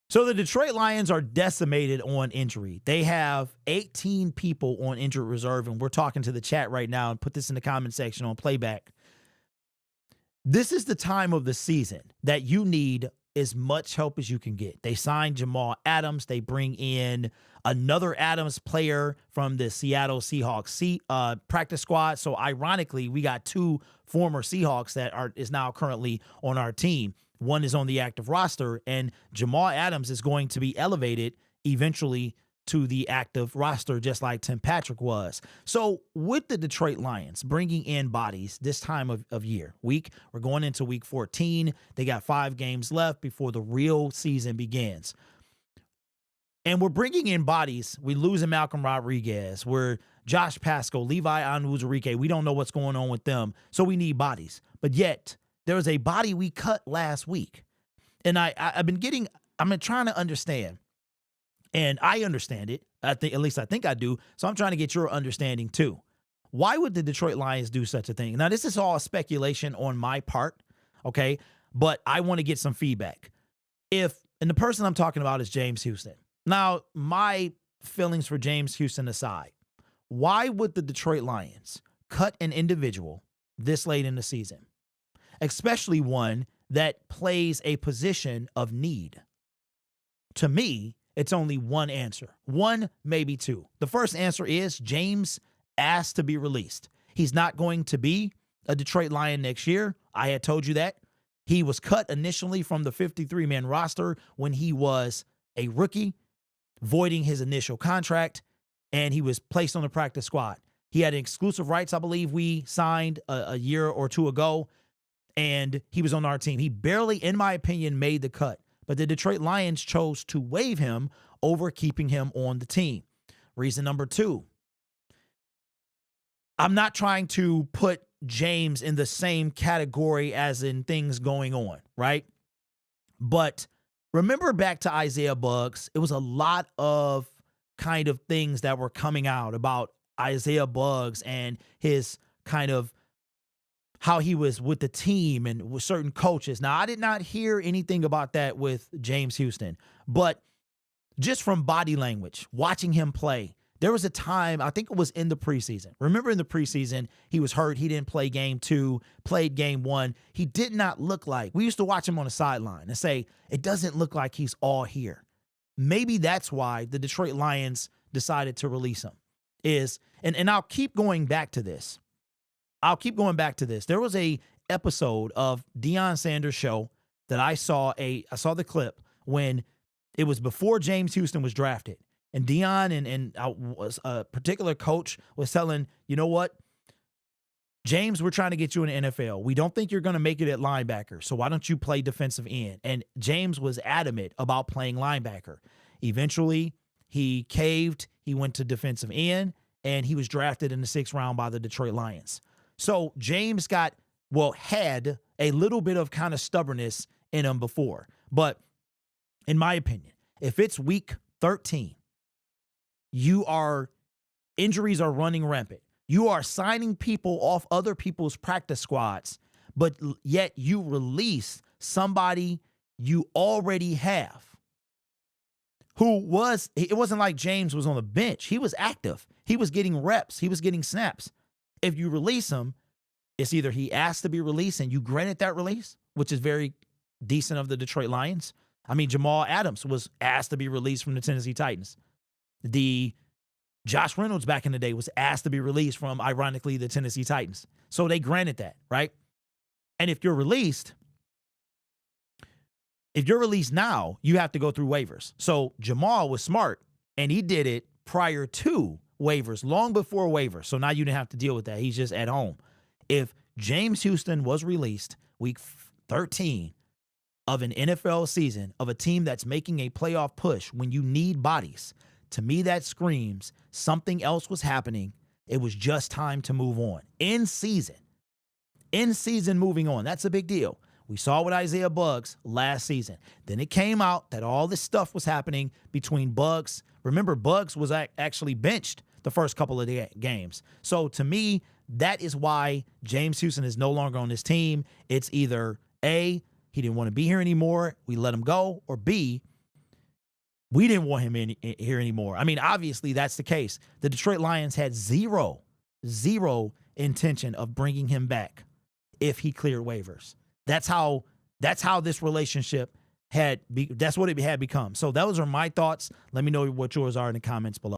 So the Detroit Lions are decimated on injury. They have 18 people on injured reserve, and we're talking to the chat right now, and put this in the comment section on playback. This is the time of the season that you need as much help as you can get. They signed Jamal Adams. They bring in another Adams player from the Seattle Seahawks practice squad. So ironically, we got two former Seahawks that is now currently on our team. One is on the active roster, and Jamal Adams is going to be elevated eventually to the active roster, just like Tim Patrick was. So with the Detroit Lions bringing in bodies this time of year, we're going into week 14. They got 5 games left before the real season begins. And we're bringing in bodies. We're losing Malcolm Rodriguez. We're Josh Pascal, Levi Onwuzurike. We don't know what's going on with them. So we need bodies. But yet, there was a body we cut last week. And I've been trying to understand. And I understand it. I think I do. So I'm trying to get your understanding too. Why would the Detroit Lions do such a thing? Now, this is all speculation on my part, okay? But I want to get some feedback. And the person I'm talking about is James Houston. Now, my feelings for James Houston aside, why would the Detroit Lions cut an individual this late in the season? Especially one that plays a position of need. To me, it's only one answer. One, maybe two. The first answer is James asked to be released. He's not going to be a Detroit Lion next year. I had told you that. He was cut initially from the 53-man roster when he was a rookie, voiding his initial contract, and he was placed on the practice squad. He had exclusive rights, I believe we signed a year or two ago, and he was on our team. He barely, in my opinion, made the cut. But the Detroit Lions chose to waive him over keeping him on the team. Reason number 2. I'm not trying to put James in the same category as in things going on, right? But remember back to Isaiah Buggs, it was a lot of kind of things that were coming out about Isaiah Buggs and his kind of how he was with the team and with certain coaches. Now, I did not hear anything about that with James Houston, but just from body language, watching him play, there was a time, I think it was in the preseason. Remember in the preseason, he was hurt. He didn't play game 2, played game 1. He did not look like, we used to watch him on the sideline and say, it doesn't look like he's all here. Maybe that's why the Detroit Lions decided to release him. And I'll keep going back to this. There was a episode of Deion Sanders' show that I saw the clip when it was before James Houston was drafted. And Deion and a particular coach was telling, you know what? James, we're trying to get you in the NFL. We don't think you're going to make it at linebacker, so why don't you play defensive end? And James was adamant about playing linebacker. Eventually, he caved. He went to defensive end, and he was drafted in the 6th round by the Detroit Lions. So James had a little bit of kind of stubbornness in him before. But in my opinion, if it's week 13, injuries are running rampant. You are signing people off other people's practice squads, but yet you release somebody you already have. It wasn't like James was on the bench. He was active. He was getting reps. He was getting snaps. If you release him, it's either he asked to be released and you granted that release, which is very decent of the Detroit Lions. I mean, Jamal Adams was asked to be released from the Tennessee Titans. The Josh Reynolds back in the day was asked to be released from, ironically, the Tennessee Titans. So they granted that, right? And if you're released now, you have to go through waivers. So Jamal was smart, and he did it prior to waivers, long before waivers. So now you didn't have to deal with that. He's just at home. If James Houston was released week 13 of an NFL season of a team that's making a playoff push when you need bodies, to me that screams something else was happening. It was just time to move on. In season moving on. That's a big deal. We saw with Isaiah Buggs last season. Then it came out that all this stuff was happening between Buggs. Remember, Buggs was actually benched the first couple of games. So to me, that is why James Houston is no longer on this team. It's either A, he didn't want to be here anymore, we let him go, or B, We didn't want him here anymore. I mean, obviously that's the case. The Detroit Lions had zero intention of bringing him back if he cleared waivers. That's how this relationship that's what it had become. So those are my thoughts. Let me know what yours are in the comments below.